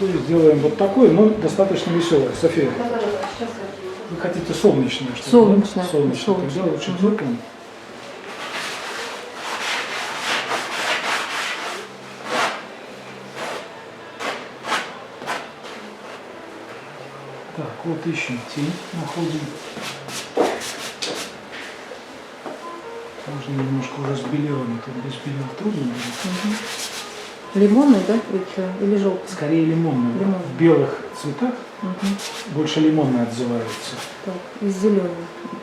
То есть сделаем вот такой, но достаточно веселый. София, Сейчас вы хотите солнечное что-то? Солнечное. Да? Солнечное. Солнечное. Тогда лучше теплым. Так, вот ищем тень, находим. Можно немножко уже с белилами, тут без белил трудно будет. Лимонный, да, или желтый? Скорее лимонный. Лимонный. В белых цветах Угу. больше лимонный отзывается. Так, и зеленый.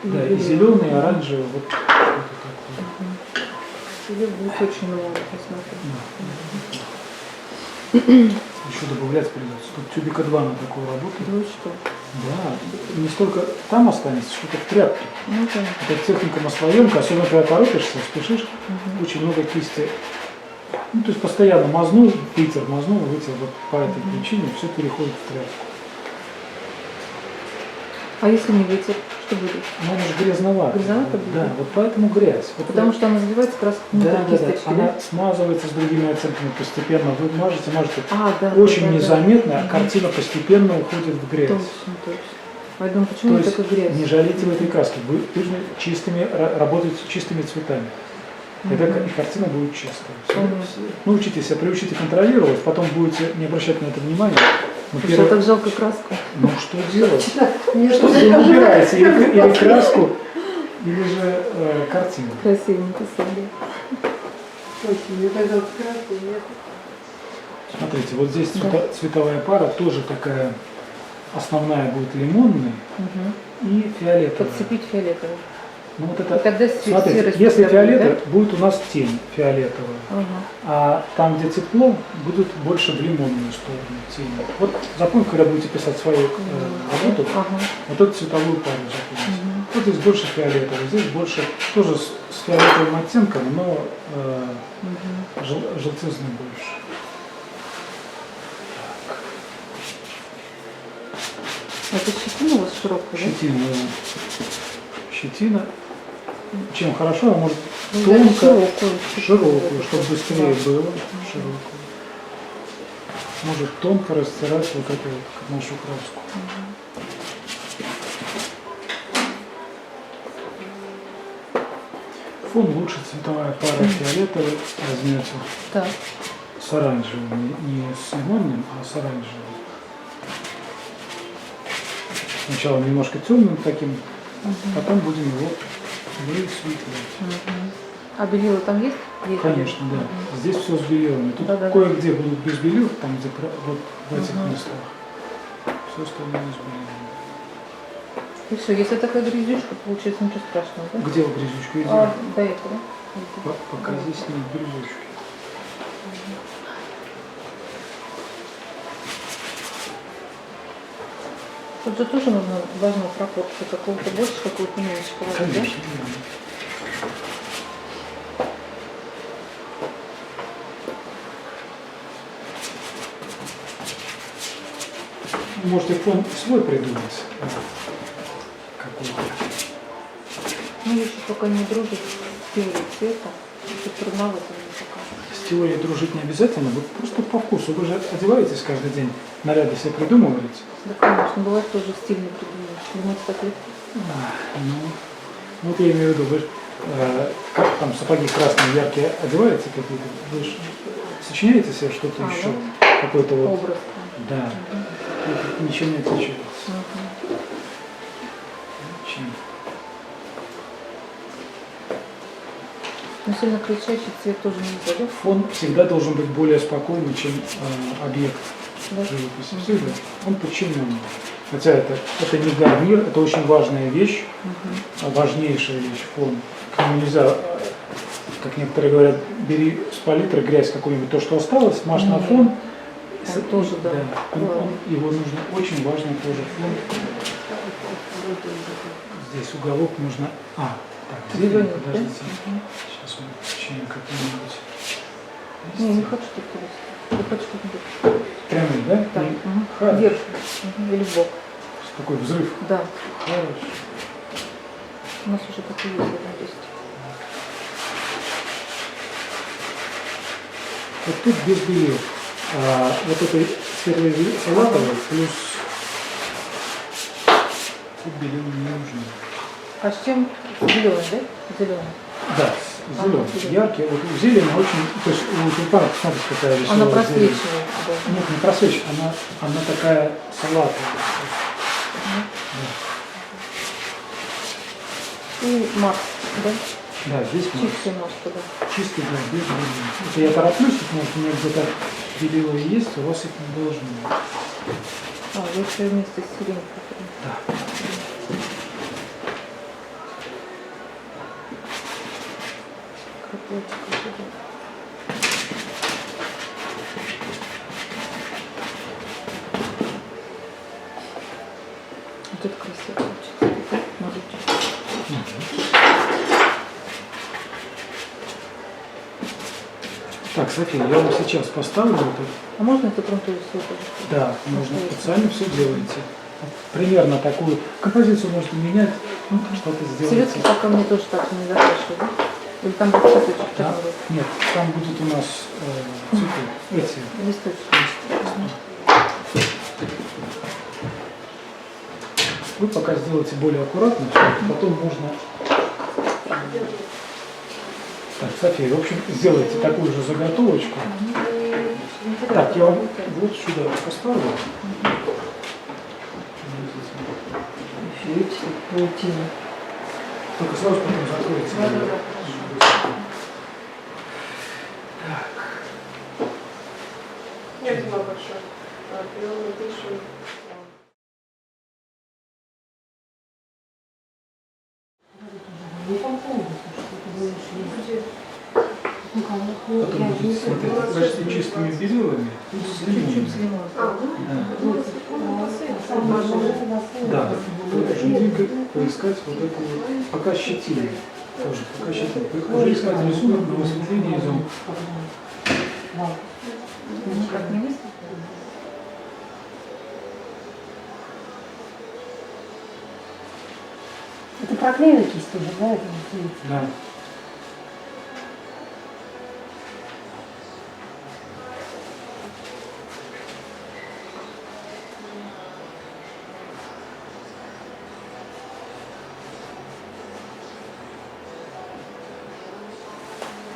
Да, и зеленый, и оранжевый, вот что-то такое. Или будет очень много, посмотрим. Еще добавлять придется. Тут тюбика 2 на такую работу. Ну и что? Да, не столько там останется, что-то в тряпке. Ну да. Это техника маслоемка, особенно когда торопишься, спешишь, очень много кисти. Ну, то есть постоянно мазнул, вытер, вот по этой причине все переходит в тряпку. А если не ветер, что будет? Ну, она же грязновата. Грязновато будет? Да, вот поэтому грязь. Вот Потому что она забивается краской внутрь да, кисточки, да? она смазывается с другими оттенками постепенно. Вы мажете. Да, Очень да, незаметно, да. а картина постепенно уходит в грязь. Точно. А я думаю, почему То не есть такая грязь? не жалейте в этой краске. Вы должны работать с чистыми цветами. Тогда и картина будет чистая. Научитесь себя, приучите контролировать, потом будете не обращать на это внимания. Слушай, так жалко краску. Ну что делать? Что вы выбираете? Или краску, или же картину. Красивенько сами. Очень, мне так жалко краску, нет. Смотрите, вот здесь цветовая пара тоже такая основная будет лимонная и фиолетовая. Подцепить фиолетовый. Ну, вот это, И тогда смотрите, серость если будет, фиолетовый, да? будет у нас тень фиолетовая, а там, где тепло, будет больше в лимонную сторону тени. Вот запомните, когда будете писать свою работу, вот эту цветовую пару запомните. Вот здесь больше фиолетовый, здесь больше тоже с фиолетовым оттенком, но желтизны больше. Это щетина у вас широкая, Щетина, да. Щетина. Чем хорошо, она может да? тонко, Широкую, чтобы быстрее было, широкую. Может тонко растирать вот эту вот нашу краску. Фон лучше цветовая пара фиолетовый возьмете Так. с оранжевым, не с лимонным, а с оранжевым. Сначала немножко темным таким, потом будем его высветлять. А белила там есть? Есть. Конечно, да. Здесь все с белилами. Тут Да-да-да. кое-где будут без белил, там где вот в этих местах. Все остальное с белилами. И все, если такая грязючка, получается ничего страшного, да? Где вы грязючку видели? До этого. Пока здесь нет грязючки. Тут же тоже важна пропорция, какого-то больше, какого-то меньше. Конечно, Да? да. Можете фон свой придумать. Какой-то. Ну, еще пока не дружит с теорией цвета, это трудновато мне пока. С теорией дружить не обязательно, вы просто по вкусу. Вы же одеваетесь каждый день, наряды себе придумываете. Да, конечно, бывает тоже стильно придумать. Думаете, так легко? Ну, вот я имею в виду, вы как там сапоги красные, яркие одеваете какие-то, вы же сочиняете себе что-то еще, какой-то вот. Образ. Да. Это ничем не отличается. Ничем. Но сильно кричащий цвет тоже нельзя, да? Фон всегда должен быть более спокойный, чем объект Да. живописи. Всегда. Он подчиненный. Хотя это не гарнир, это очень важная вещь, важнейшая вещь, фон. К нему нельзя, как некоторые говорят, бери с палитры грязь какую-нибудь, то, что осталось, маш на фон. Он тоже, да. Его нужно, очень важный тоже фон. Здесь уголок нужно... так, зелень, подождите. Сейчас мы включим какой-нибудь... Не хочу такого. Я хочу как-нибудь. Прямый, да? Да. Вверх. Или в бок. Такой взрыв. Да. Хорошо. У нас уже такие есть. Вот тут без белил. Вот этой салатовый плюс тут белил не нужно. А с чем? Зеленый, да? Зеленый. Да, зеленый, зелёный. яркий. Вот зелень очень, то есть у тюльпана, посмотрите, какая веселая Она зелень. просвечивает. Да. Нет, не просвечивает, она такая салатовая. И Марс, да? Да, здесь Чистый Марс туда. чистый, да, без белил. Это я тороплюсь, потому что у меня где-то белила есть, у вас их не должно быть. А, вы еще вместе с сиренью. Да. Каплочка туда. Вот это красиво получится. Смотрите. Так, София, я вам сейчас поставлю это. А можно это грунтовую свет? Да, можно. Вот сами все делаете. Вот примерно такую композицию можете менять, ну, что-то сделаете. Селедки пока мне тоже так не закрашивают, да? Или там будет цветочек Да? черный? Нет, там будет у нас цветы, эти. Листочки. Вы пока сделайте более аккуратно, чтобы потом можно... Так, София, в общем, сделайте такую же заготовочку. Так, я вам вот сюда поставлю. Видите, паутина. Только сразу потом закроется. Я взяла большой. Прием напишу. Не попробуй, что ты будешь. Потом будет смотреть почти чистыми белилами, плюс с Чуть-чуть с лимоном. лимоном. Да, вот уже двигать, поискать вот эту вот, пока щетину. Тоже, пока щетину. Уже искать рисунок на высветление изюм. Как не мысли? Это проклеивать кисть тоже, да? Да.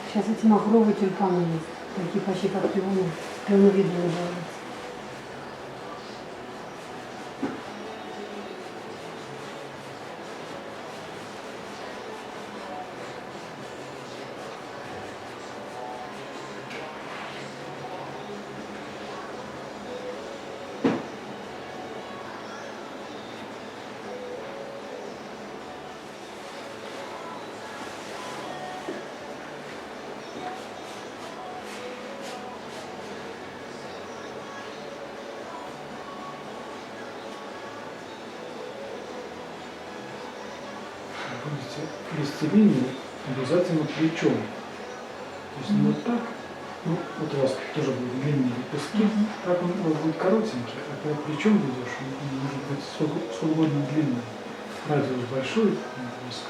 Сейчас эти махровые тюльпаны есть. Такие почти как пионы. Пионовидные называются. Будете вести линию обязательно плечом. То есть не вот так, ну вот у вас тоже будут длинные лепестки, так он у вас будет коротенький, а когда плечом ведешь, он может быть сколько угодно длинный. Радиус большой, близко.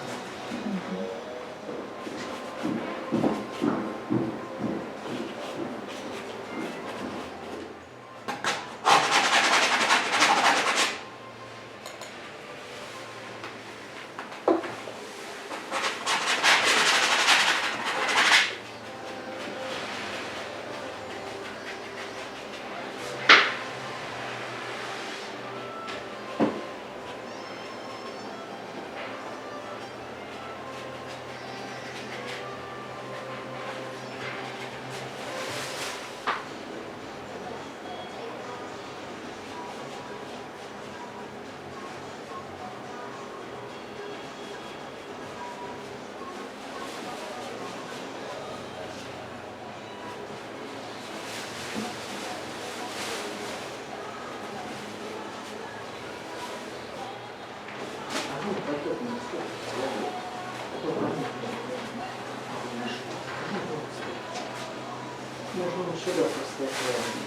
Можно сюда поставить.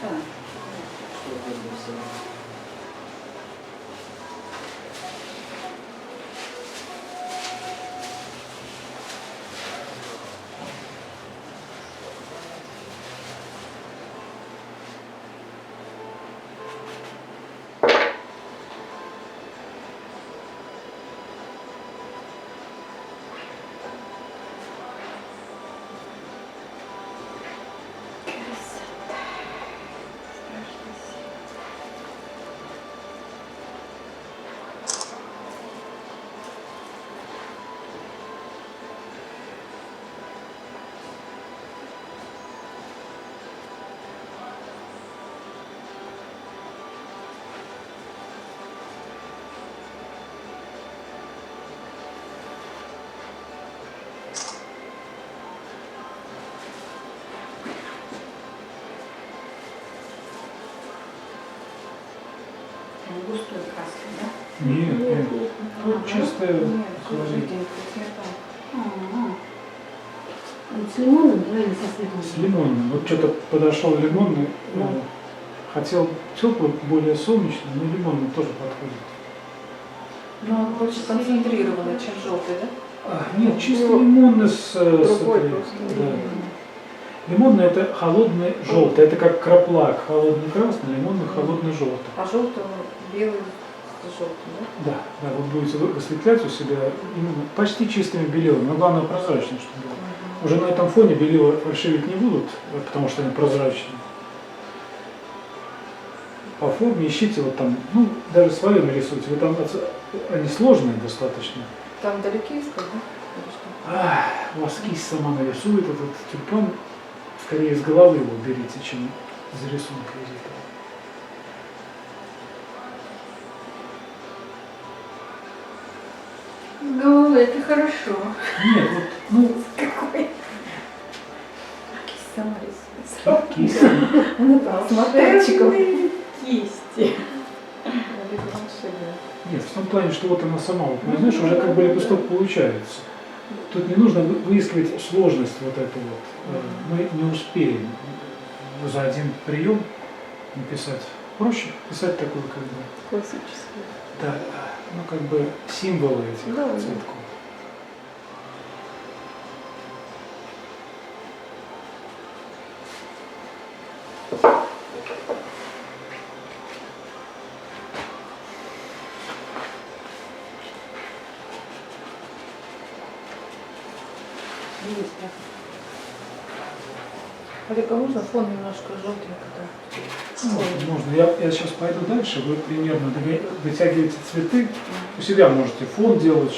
Да. Что-то Нет, нет. Ну, чистая Нет, холодильник. жиденькая сметана. С лимоном, да, или со светом? С лимонным. Вот что-то подошел лимонный. Хотел теплый, более солнечный, но лимонный тоже подходит. Но он больше концентрированный, чем желтый, да? Нет, чисто лимонный с Другой этой, просто. да. Лимонный это холодный желтый. Это как краплак. Холодный красный, лимонный холодный желтый. А желтый он белый с желтым, да? Да, вот будете высветлять у себя именно почти чистыми белилами, но главное прозрачным, чтобы было. Уже на этом фоне белила фальшивить не будут, потому что они прозрачные. По форме ищите вот там, ну, даже свое нарисуйте. Вы там, они сложные достаточно. Там далеки искать, да? Или что? У вас кисть сама нарисует этот тюльпан, скорее из головы его берите, чем из рисунка из этого. Ну, это хорошо. Нет, вот, ну, Какой? Кисть сама рисуется. кисть. Ну да, с мотельчиком. Кисти. Нет, в том плане, что вот она сама, вот, знаешь, уже как бы лепесток получается. Тут не нужно выискивать сложность вот эту вот. Мы не успеем за один прием написать. Проще писать такой как бы, Классический. да, ну как бы символы этих Да, да. цветков. Есть, да. Олег, а можно фон немножко желтенько, да? Можно. Я сейчас пойду дальше, вы примерно вытягиваете цветы, у себя можете фон делать,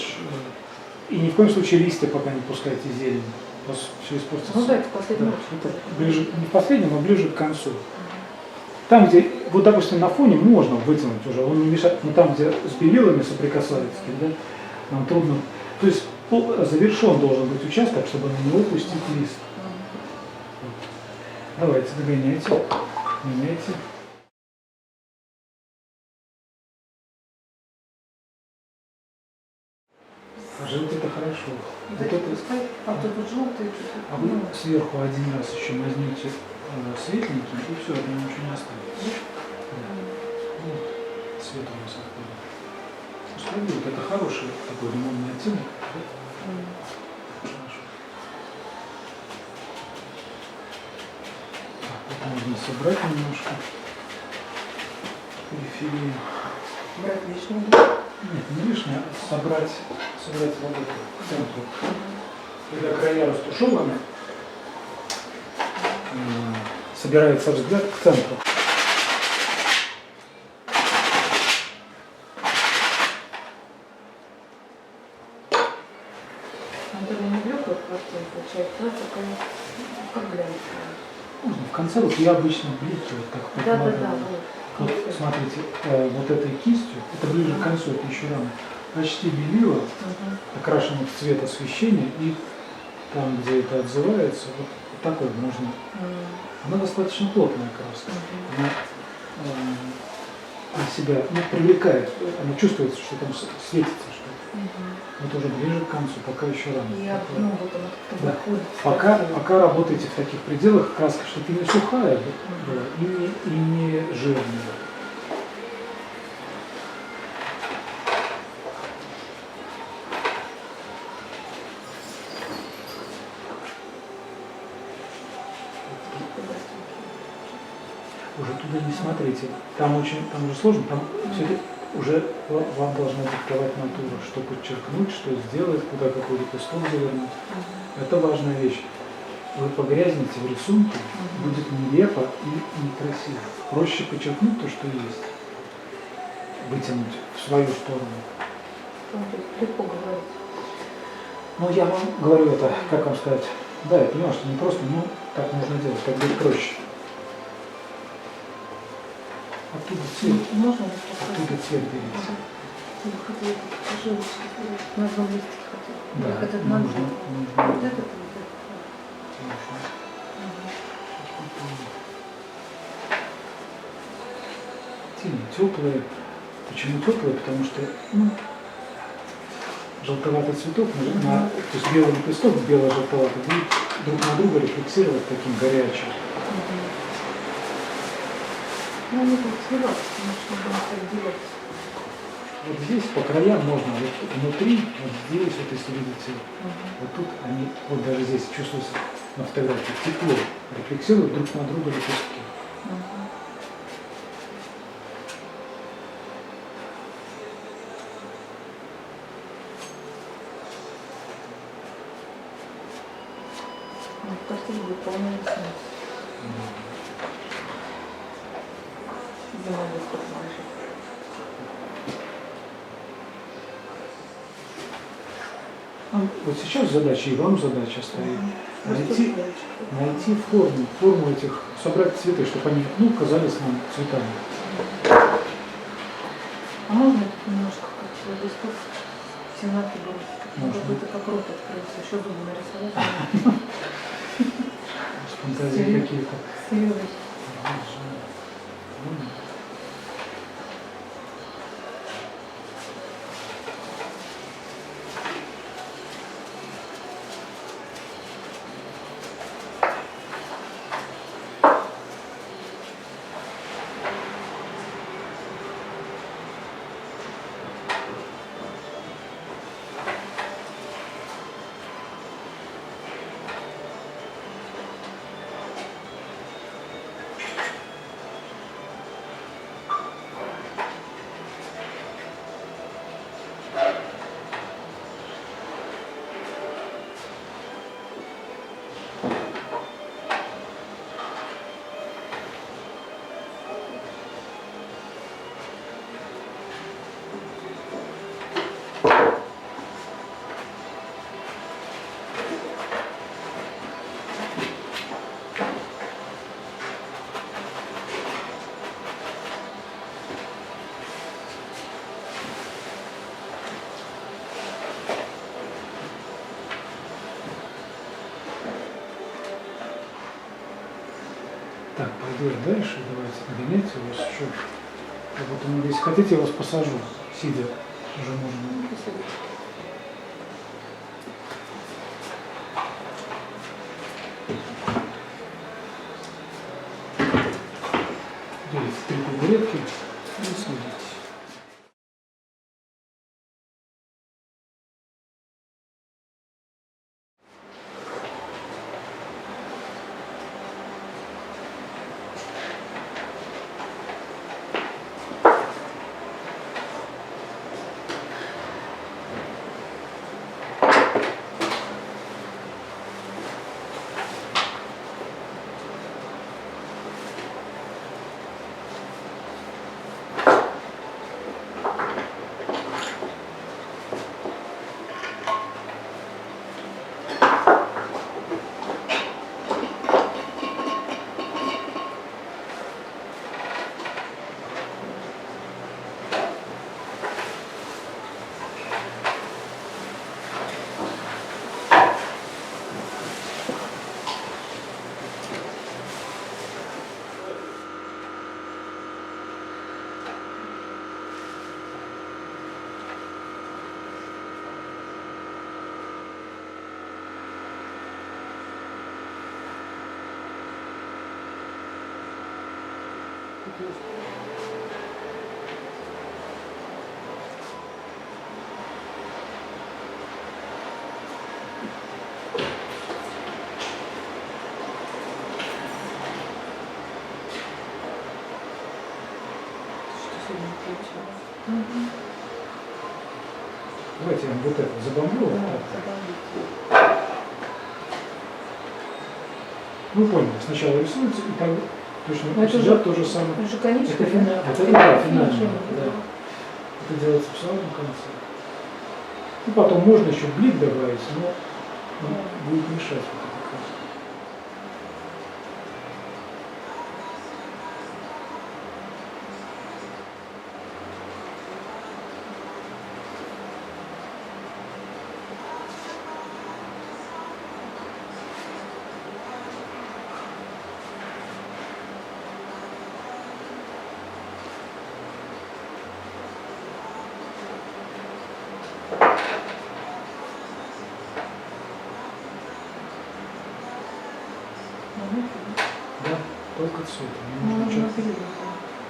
и ни в коем случае листья пока не пускайте зелень, у вас все испортится. Ну дайте последний. Да, это ближе, не в последнем, а ближе к концу. Там, где, вот допустим, на фоне можно вытянуть уже, он не мешает, но там, где с белилами соприкасается, да, нам трудно. То есть завершен должен быть участок, чтобы на него пустить лист. Давайте, догоняйте, меняйте. Желтый это хорошо. Вот это, А тут вот желтый. а вы сверху один раз еще мазнете светленьким, и все, это ничего не останется. Да. Вот, цвет у нас отходит. Пускай вот это хороший такой лимонный оттенок. Да? Хорошо. Так, вот можно собрать немножко. Периферию. Брать лишний. Нет, не лишнее, а собрать работу к центру. Когда края растушеваны, собирается взгляд к центру. Антон, не блеклый картин получается, да? Такая, как глянцевая. Можно в конце, вот я обычно блики вот так прикладываю. Да. Вот смотрите, вот этой кистью, это ближе к концу, это еще рано, почти белила, окрашена в цвет освещения, и там, где это отзывается, вот такой можно. Она достаточно плотная краска. Она себя привлекает, она чувствуется, что там светится что-то. Вот уже ближе к концу, пока еще рано. Я, Пока- ну, вот она как-то Да. выходит. Пока работаете в таких пределах, краска, чтобы и не сухая была, и не жирная. Уже туда не смотрите. Там уже сложно, там все уже вам должна диктовать натура, что подчеркнуть, что сделать, куда какой лепесток завернуть. Это важная вещь. Вы погрязнете в рисунке, будет нелепо и некрасиво. Проще подчеркнуть то, что есть, вытянуть в свою сторону. Легко говорить. Ну, я вам говорю это, как вам сказать, да, я понимаю, что не просто, но так нужно делать, так будет проще. Оттуда цвет, Можно оттуда цвет берется. Я хотела покажи, на одном листике хотела. Да, Этот надо. нужно. Вот этот. Тени теплые, Почему теплые? Потому что желтоватый цветок, то есть белый лепесток, бело-желтоватый, будет друг на друга рефлексировать таким горячим. Ну, не так сливать, чтобы отделять. Вот здесь по краям можно, вот внутри, вот здесь, вот если видите, вот тут они, вот даже здесь чувствуется на фотографии тепло, рефлексируют друг на друга лепестки. Мне кажется, выполнили смысл. Зимой листок положить. Вот сейчас задача, и вам задача стоит, найти форму этих, собрать цветы, чтобы они, казались нам цветами. А можно тут немножко как листок темноты бросить? Можно. Какой-то как рот открылся, еще зубы нарисовать. Фантазии какие-то. Слезы. Так, пойду я дальше, давайте нагоняйте у вас еще. Я потом, если хотите, я вас посажу, сидя, уже можно. Делите 3 табуретки и садитесь. Давайте я вот это забомблю. Вот так. Ну, понял, сначала рисуется, и так точно это сюжет то же самое. Это же конечный, Это финал, да? это да, финальное. Финишный, Да. да. Это делается в самом конце. И потом можно еще блик добавить, но он будет мешать. Вот это как раз. Да, только цветом. Не Ну, нужно нужно ничего. передать.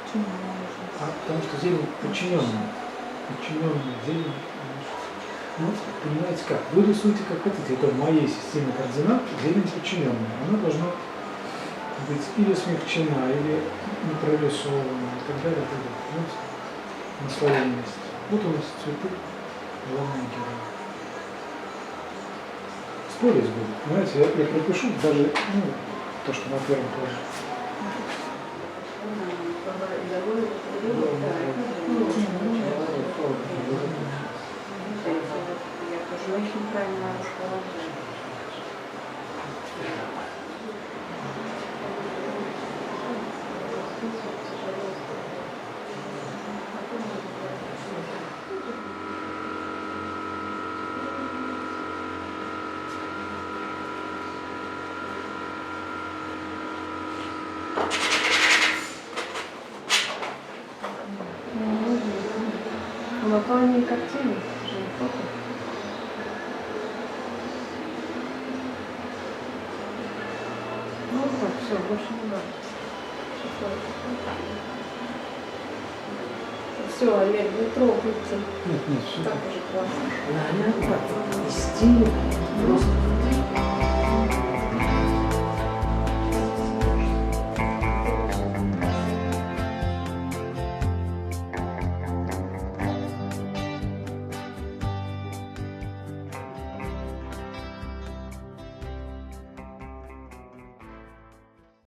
Почему не нужно? Потому что зелень подчиненная. Подчиненная зелень. Ну, понимаете как? Вы рисуете как хотите. Это в моей системе координат зелень подчиненная. Она должна быть или смягчена, или не прорисована, и так далее, и так далее. Понимаете? На своем месте. Вот у нас цветы, главные герои. Спорить будет. Понимаете, я пропишу даже то, что на первом плане. Я тоже очень правильно расположила. На плане картины, это же не фото. Ну вот, все, больше не надо. Все, Олег, не трогайте. Нет, все. Так уже классно. Стиль просто